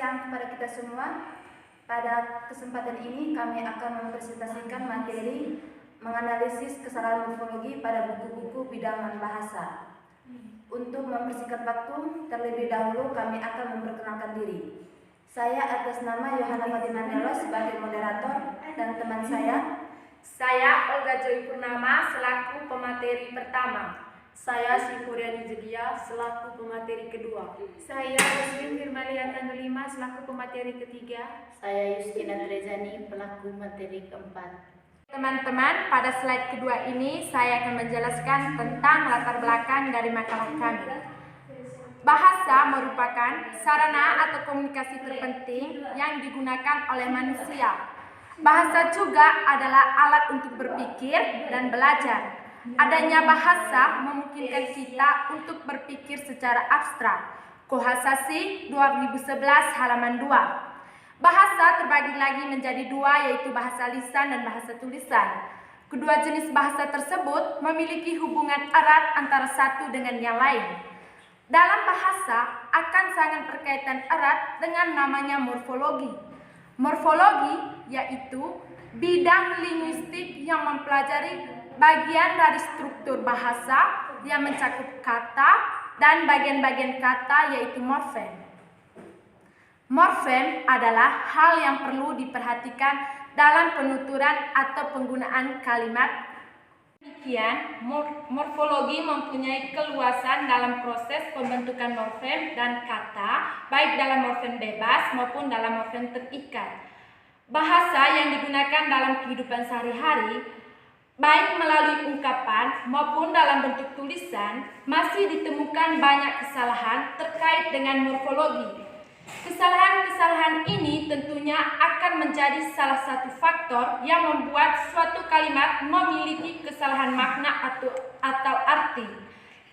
siang kepada kita semua. Pada kesempatan ini kami akan mempresentasikan materi menganalisis kesalahan morfologi pada buku-buku bidang non-bahasa. Untuk mempersingkat waktu, terlebih dahulu kami akan memperkenalkan diri. Saya atas nama Yohana Fatima Nelo sebagai moderator dan teman saya Olga Joy Purnama selaku pemateri pertama. Saya Sifuriani Jedia selaku pemateri kedua. Saya Roslin Firmaliatan 5 selaku pemateri ketiga. Saya Justina Trezani pelaku materi keempat. Teman-teman, pada slide kedua ini saya akan menjelaskan tentang latar belakang dari makalah kami. Bahasa merupakan sarana atau komunikasi terpenting yang digunakan oleh manusia. Bahasa juga adalah alat untuk berpikir dan belajar. Adanya bahasa memungkinkan kita untuk berpikir secara abstrak. Kohasasi 2011 halaman 2. Bahasa terbagi lagi menjadi dua, yaitu bahasa lisan dan bahasa tulisan. Kedua jenis bahasa tersebut memiliki hubungan erat antara satu dengan yang lain. Dalam bahasa akan sangat berkaitan erat dengan namanya morfologi. Morfologi yaitu bidang linguistik yang mempelajari bagian dari struktur bahasa yang mencakup kata dan bagian-bagian kata yaitu morfem. Morfem adalah hal yang perlu diperhatikan dalam penuturan atau penggunaan kalimat. Demikian, morfologi mempunyai keluasan dalam proses pembentukan morfem dan kata, baik dalam morfem bebas maupun dalam morfem terikat. Bahasa yang digunakan dalam kehidupan sehari-hari, baik melalui ungkapan maupun dalam bentuk tulisan, masih ditemukan banyak kesalahan terkait dengan morfologi. Kesalahan-kesalahan ini tentunya akan menjadi salah satu faktor yang membuat suatu kalimat memiliki kesalahan makna atau arti.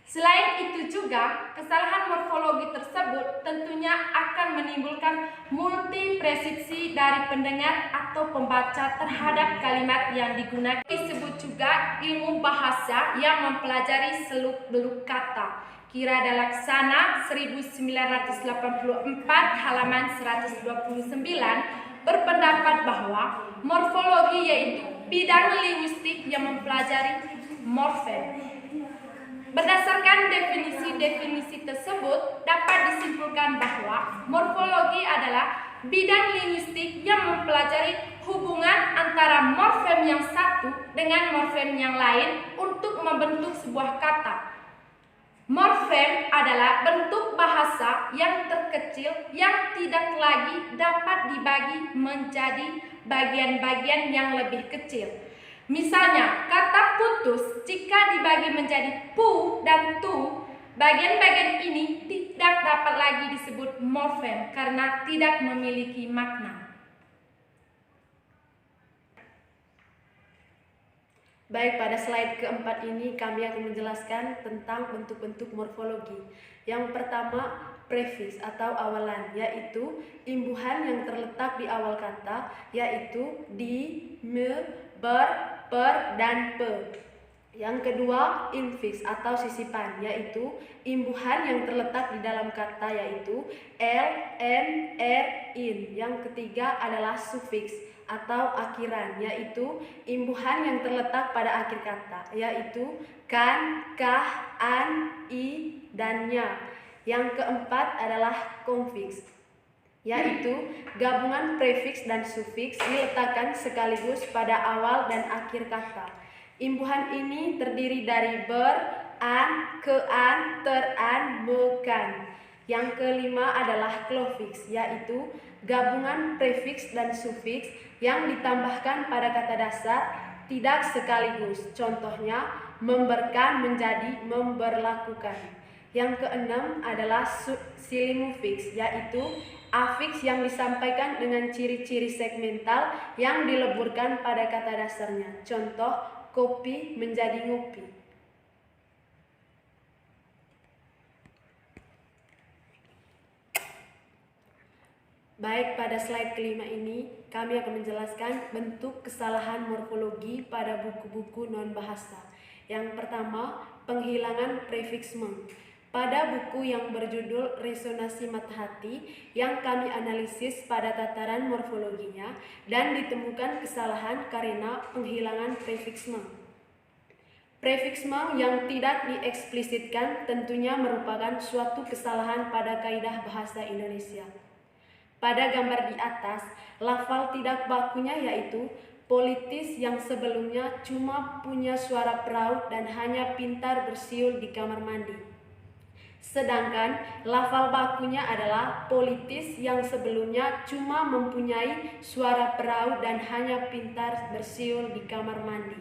Selain itu juga, kesalahan morfologi tersebut tentunya akan menimbulkan multipresiksi dari pendengar atau pembaca terhadap kalimat yang digunakan. Disebut juga ilmu bahasa yang mempelajari seluk-beluk kata. Kira Dalaksana 1984 halaman 129 berpendapat bahwa morfologi yaitu bidang linguistik yang mempelajari morfem. Berdasarkan definisi-definisi tersebut dapat disimpulkan bahwa morfologi adalah bidang linguistik yang mempelajari hubungan antara morfem yang satu dengan morfem yang lain untuk membentuk sebuah kata. Morfem adalah bentuk bahasa yang terkecil yang tidak lagi dapat dibagi menjadi bagian-bagian yang lebih kecil. Misalnya, kata putus jika dibagi menjadi pu dan tu, bagian-bagian ini tidak dapat lagi disebut morfem karena tidak memiliki makna. Baik, pada slide keempat ini kami akan menjelaskan tentang bentuk-bentuk morfologi. Yang pertama, prefiks atau awalan, yaitu imbuhan yang terletak di awal kata, yaitu di, me, ber, per, dan pe. Yang kedua, infiks atau sisipan, yaitu imbuhan yang terletak di dalam kata, yaitu l, n, r, in. Yang ketiga adalah sufiks atau akhiran, yaitu imbuhan yang terletak pada akhir kata, yaitu kan, kah, an, i, dan nya. Yang keempat adalah konfiks, yaitu gabungan prefiks dan sufiks diletakkan sekaligus pada awal dan akhir kata. Imbuhan ini terdiri dari ber, an, kean, teran, mekan. Yang kelima adalah klofiks, yaitu gabungan prefiks dan sufiks yang ditambahkan pada kata dasar tidak sekaligus. Contohnya, memberkan menjadi memberlakukan. Yang keenam adalah silimufiks, yaitu afiks yang disampaikan dengan ciri-ciri segmental yang dileburkan pada kata dasarnya. Contoh, kopi menjadi ngopi. Baik, pada slide kelima ini kami akan menjelaskan bentuk kesalahan morfologi pada buku-buku non-bahasa. Yang pertama, penghilangan prefiks meng. pada buku yang berjudul Resonansi Mata Hati yang kami analisis pada tataran morfologinya dan ditemukan kesalahan karena penghilangan prefiks meng. Prefiks meng yang tidak dieksplisitkan tentunya merupakan suatu kesalahan pada kaidah bahasa Indonesia. Pada gambar di atas, lafal tidak bakunya yaitu politis yang sebelumnya cuma punya suara peraut dan hanya pintar bersiul di kamar mandi. Sedangkan lafal bakunya adalah politis yang sebelumnya cuma mempunyai suara peraut dan hanya pintar bersiul di kamar mandi.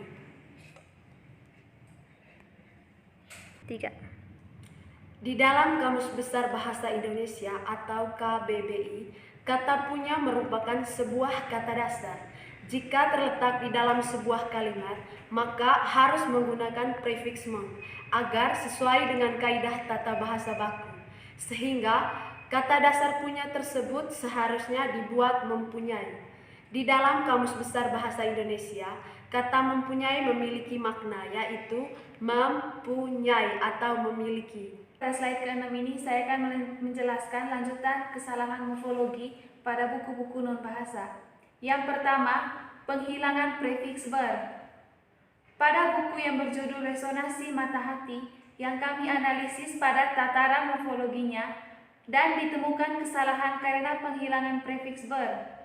3. Di dalam Kamus Besar Bahasa Indonesia atau KBBI, kata punya merupakan sebuah kata dasar. Jika terletak di dalam sebuah kalimat, maka harus menggunakan prefiks meng agar sesuai dengan kaidah tata bahasa baku. Sehingga kata dasar punya tersebut seharusnya dibuat mempunyai. Di dalam Kamus Besar Bahasa Indonesia, kata mempunyai memiliki makna yaitu mempunyai atau memiliki. Pada slide ke-6 ini saya akan menjelaskan lanjutan kesalahan morfologi pada buku-buku non-bahasa. Yang pertama, penghilangan prefiks ber. Pada buku yang berjudul Resonansi Mata Hati yang kami analisis pada tataran morfologinya dan ditemukan kesalahan karena penghilangan prefiks ber.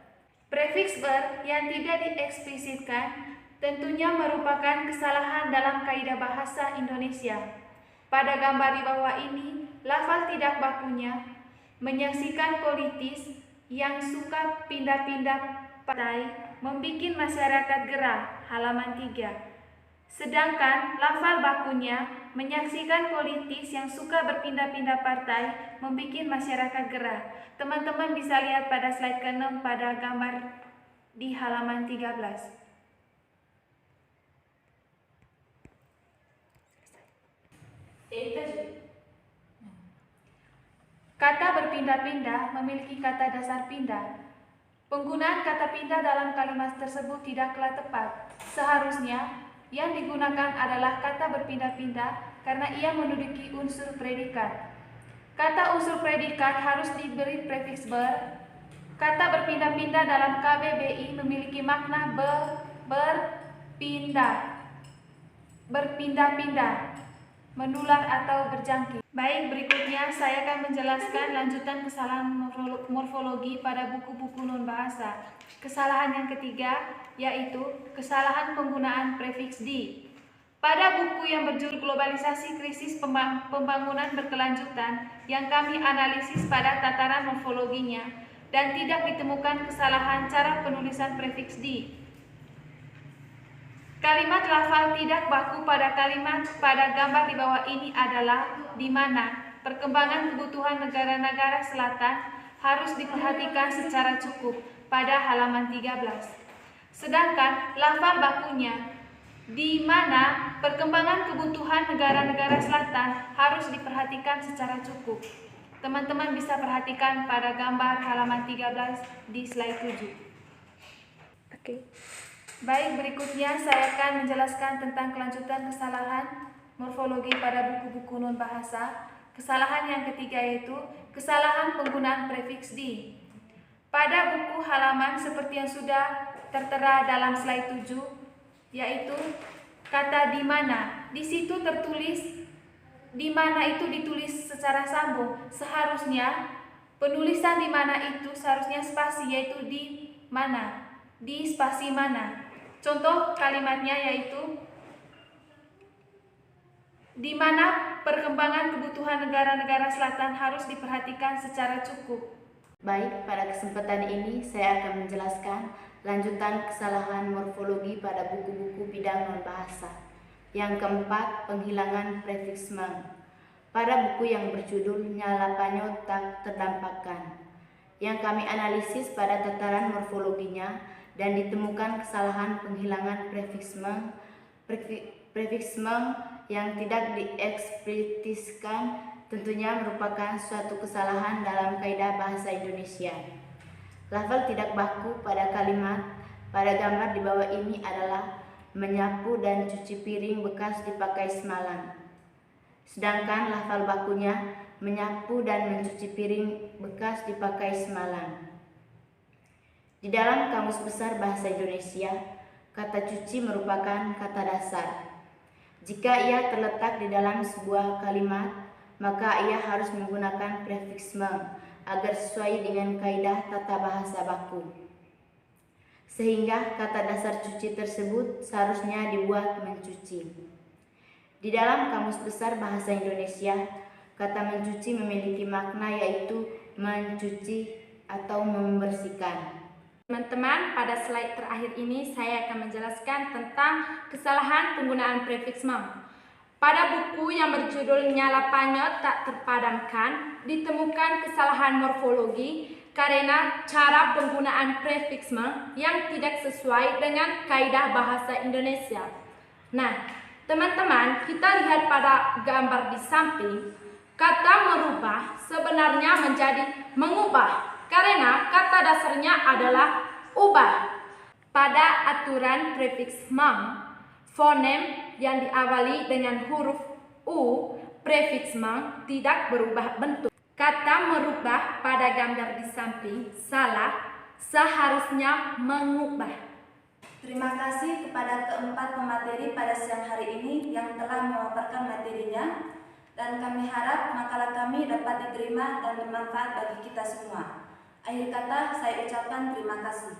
Prefiks ber yang tidak dieksplisitkan tentunya merupakan kesalahan dalam kaidah bahasa Indonesia. Pada gambar di bawah ini, lafal tidak bakunya menyaksikan politis yang suka pindah-pindah partai membikin masyarakat gerah, halaman 3. Sedangkan lafal bakunya menyaksikan politis yang suka berpindah-pindah partai membikin masyarakat gerah. Teman-teman bisa lihat pada slide ke-6 pada gambar di halaman 13. Kata berpindah-pindah memiliki kata dasar pindah. Penggunaan kata pindah dalam kalimat tersebut tidaklah tepat. Seharusnya yang digunakan adalah kata berpindah-pindah karena ia menduduki unsur predikat. Kata unsur predikat harus diberi prefiks ber. Kata berpindah-pindah dalam KBBI memiliki makna berpindah-pindah, menular atau berjangkit. Baik, berikutnya saya akan menjelaskan lanjutan kesalahan morfologi pada buku-buku non-bahasa. Kesalahan yang ketiga yaitu kesalahan penggunaan prefiks di. Pada buku yang berjudul Globalisasi Krisis Pembangunan Berkelanjutan yang kami analisis pada tataran morfologinya dan tidak ditemukan kesalahan cara penulisan prefiks di. Kalimat lafal tidak baku pada kalimat pada gambar di bawah ini adalah di mana perkembangan kebutuhan negara-negara selatan harus diperhatikan secara cukup pada halaman 13. Sedangkan lafal bakunya di mana perkembangan kebutuhan negara-negara selatan harus diperhatikan secara cukup. Teman-teman bisa perhatikan pada gambar halaman 13 di slide 7. Oke. Baik, berikutnya saya akan menjelaskan tentang kelanjutan kesalahan morfologi pada buku-buku non-bahasa. Kesalahan yang ketiga yaitu kesalahan penggunaan prefiks di. Pada buku halaman seperti yang sudah tertera dalam slide 7, yaitu kata di mana. Di situ tertulis di mana itu ditulis secara sambung. Seharusnya penulisan di mana itu seharusnya spasi, yaitu di mana, di spasi mana. Contoh kalimatnya yaitu di mana perkembangan kebutuhan negara-negara selatan harus diperhatikan secara cukup. Baik, pada kesempatan ini saya akan menjelaskan lanjutan kesalahan morfologi pada buku-buku bidang non-bahasa. Yang keempat, penghilangan prefiks meng. Pada buku yang berjudul Nyalapanyo Tak Terdampakkan, yang kami analisis pada tataran morfologinya dan ditemukan kesalahan penghilangan prefiks meng yang tidak dieksplitiskan tentunya merupakan suatu kesalahan dalam kaidah bahasa Indonesia. Lafal tidak baku pada kalimat pada gambar di bawah ini adalah menyapu dan cuci piring bekas dipakai semalam. sedangkan lafal bakunya menyapu dan mencuci piring bekas dipakai semalam. Di dalam Kamus Besar Bahasa Indonesia, kata cuci merupakan kata dasar. Jika ia terletak di dalam sebuah kalimat, maka ia harus menggunakan prefiks meng agar sesuai dengan kaidah tata bahasa baku. Sehingga kata dasar cuci tersebut seharusnya dibuat mencuci. Di dalam Kamus Besar Bahasa Indonesia, kata mencuci memiliki makna yaitu mencuci atau membersihkan. Teman-teman, pada slide terakhir ini saya akan menjelaskan tentang kesalahan penggunaan prefiks mem. Pada buku yang berjudul Nyala Panyot Tak Terpadamkan, ditemukan kesalahan morfologi karena cara penggunaan prefiks mem yang tidak sesuai dengan kaidah bahasa Indonesia. Nah, teman-teman, kita lihat pada gambar di samping, kata merubah sebenarnya menjadi mengubah karena kata dasarnya adalah ubah. Pada aturan prefiks mem, fonem yang diawali dengan huruf U, prefiks meng tidak berubah bentuk. Kata merubah pada gambar di samping salah, seharusnya mengubah. Terima kasih kepada keempat pemateri pada siang hari ini yang telah memaparkan materinya, dan kami harap makalah kami dapat diterima dan bermanfaat bagi kita semua. Akhir kata, saya ucapkan terima kasih.